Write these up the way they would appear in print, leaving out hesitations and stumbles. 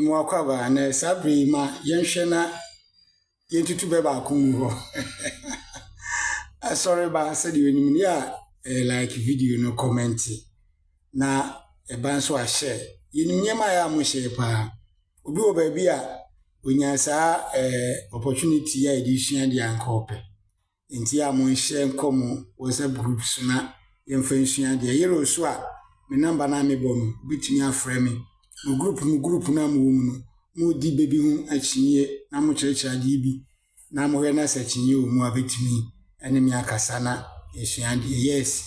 Mwakwaba na sabri ma yenhwe na yentutu beba akumu ho. Sorry ba said you ni ya like video no comment na e ban so a share. Yenim nyema ya mo share pa. Obi wo ba bi a onya saa opportunity ya edition de ankope. Enti ya mo share nkomo WhatsApp groups na yemfa nsua de yero so a me number na me bom bitimi afrɛ me. Mu group na mu mu mu di baby hu achinye na mu kyerɛkyerɛ de bi na mo hwɛ na sa chinye o mu abetimi ene me akasa na esua de yes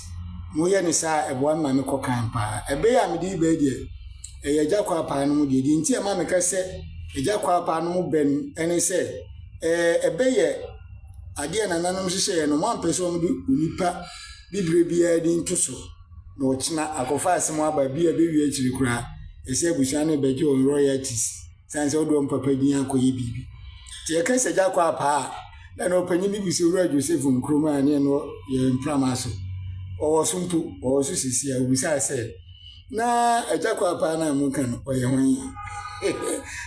mo yɛ ne sa ebo ma me kɔkan pa ebe ya me di ba de e jakwa pa no mu de di nti e ma me ka sɛ e jakwa pa no mu ben ene sɛ ebe yɛ ade na nanom hyehyɛ no mo ampɛ mo de unipa bibre bia di ntoso na ɔkyena akɔfa asɛm aba bia be wi akyiri kura ese abusia ne beje on royalties sanse odo mpapa din akoye bibi ti e kan se jakwa pa na no panyi bibi se wura Joseph Nkrumah ne no ye mprama so o sumpu o so sisi a obusia se na jakwa pa na mu kan o ye hwan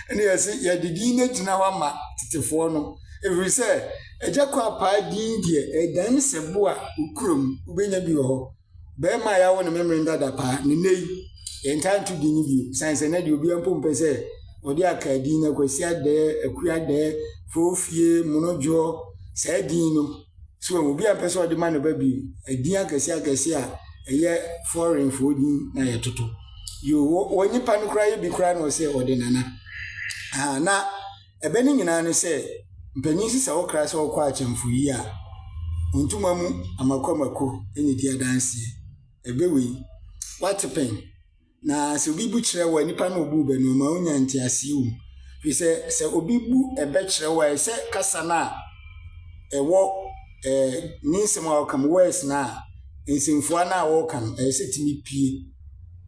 ene yesi ye didi na tina wa ma titefo no every say jakwa pa din die e dan sebo a ukrom ubenya bi ho be ma ya wo ne memre dada pa ne nei entitled to the video science na de obi ampo mpese odi akadi na kwasi ade akuade fofie monojo sadin no so obi ampese odi ma no ba bi adin akasi a eye foreign fodi na ye toto yo woni pa no kra ye bi kra no se odi nana na ebe ni nyina ne se mpanyin sisa wo kra se wo kwa Akyemfoɔ yi a ontuma mu amakomako eni dia danse ebe we what pen na se obi bu kyerɛ wa nipa na obu ba no ma onya ntiase wu fi se obi bu ebe kyerɛ wa se kasa na ɛwɔ ninsem a okam words na nsimfo na wo kan se timi pie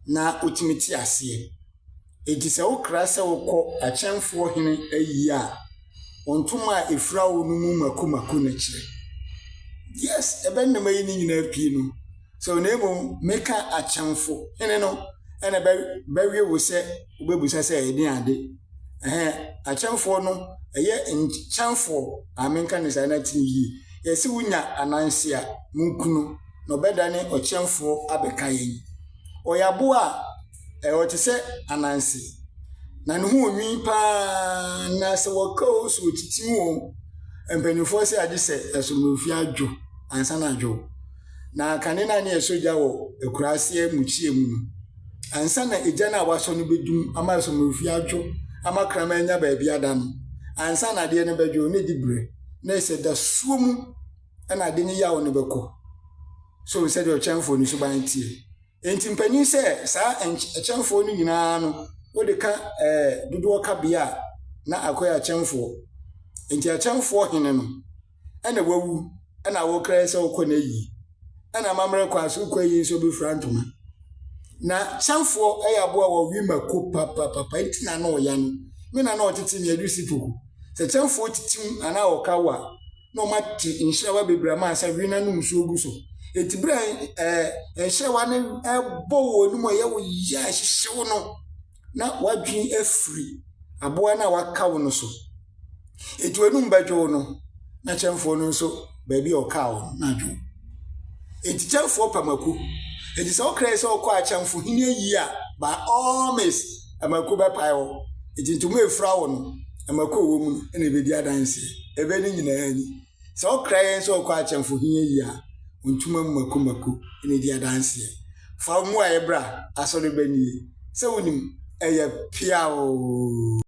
na otimi ti ase enti se wo kra se wo kɔ Akyemfoɔ hene ayi a ontuma efra wo no mu makomako na kyerɛ yes ebe nnama yi ni nyina pie no so na emo meka Akyemfoɔ hene no ene bewie wo se obebusa se edin ade Akyemfoɔ no eye nkyemfoɔ amenka ne sa na tinyi yesi wunya ananse a munkunu no beda ne Akyemfoɔ abeka yen oyabo a ote se ananse na ne ho onwi pa na se wokao so titim wo empanifo se ade se esomrofi adwo ansa na adwo na kanena ne esoja wo ekurase muchie mu no ansa na eja na waso no bedum ama somrofi adwo ama krama nya ba bia da no ansa na de ne bedwo ne dibre na se da suomu na de ni yawo ne beko so se de Akyemfoɔ ni so ban tie enti mpani se sa Akyemfoɔ ni nyina no wo de ka dodo ka bia na akoya Akyemfoɔ enti Akyemfoɔ hene no na wawu na wo kra se wo kɔ na yi na mamre kwa so kɔ yi so be frantoma na Akyemfoɔ ayabo a wo wi mako papa enti na na oya no me na otiti me adusi poku se Akyemfoɔ titim ana wo kawa no mati inhirawa bebra ma asa wi na no nso ogu so eti bra inhirawa ne ebo wo no mo ye wo ya hyehyew no na wadwen afiri aboa na wakawo no so eti wenum badwo no na Akyemfoɔ no nso ba bi okawo na adwo eti Akyemfoɔ pamako eti se okra se okɔ Akyemfoɔ hene yi a ba always amako ba pae eti ntumu efra wo no amako wo mu na ebedi adanse ebe ni nyina ani se okra yen se okɔ Akyemfoɔ hene yi a ntuma makomako na edi adanse fa mu a ebra asɔre bani se wonim eye pia o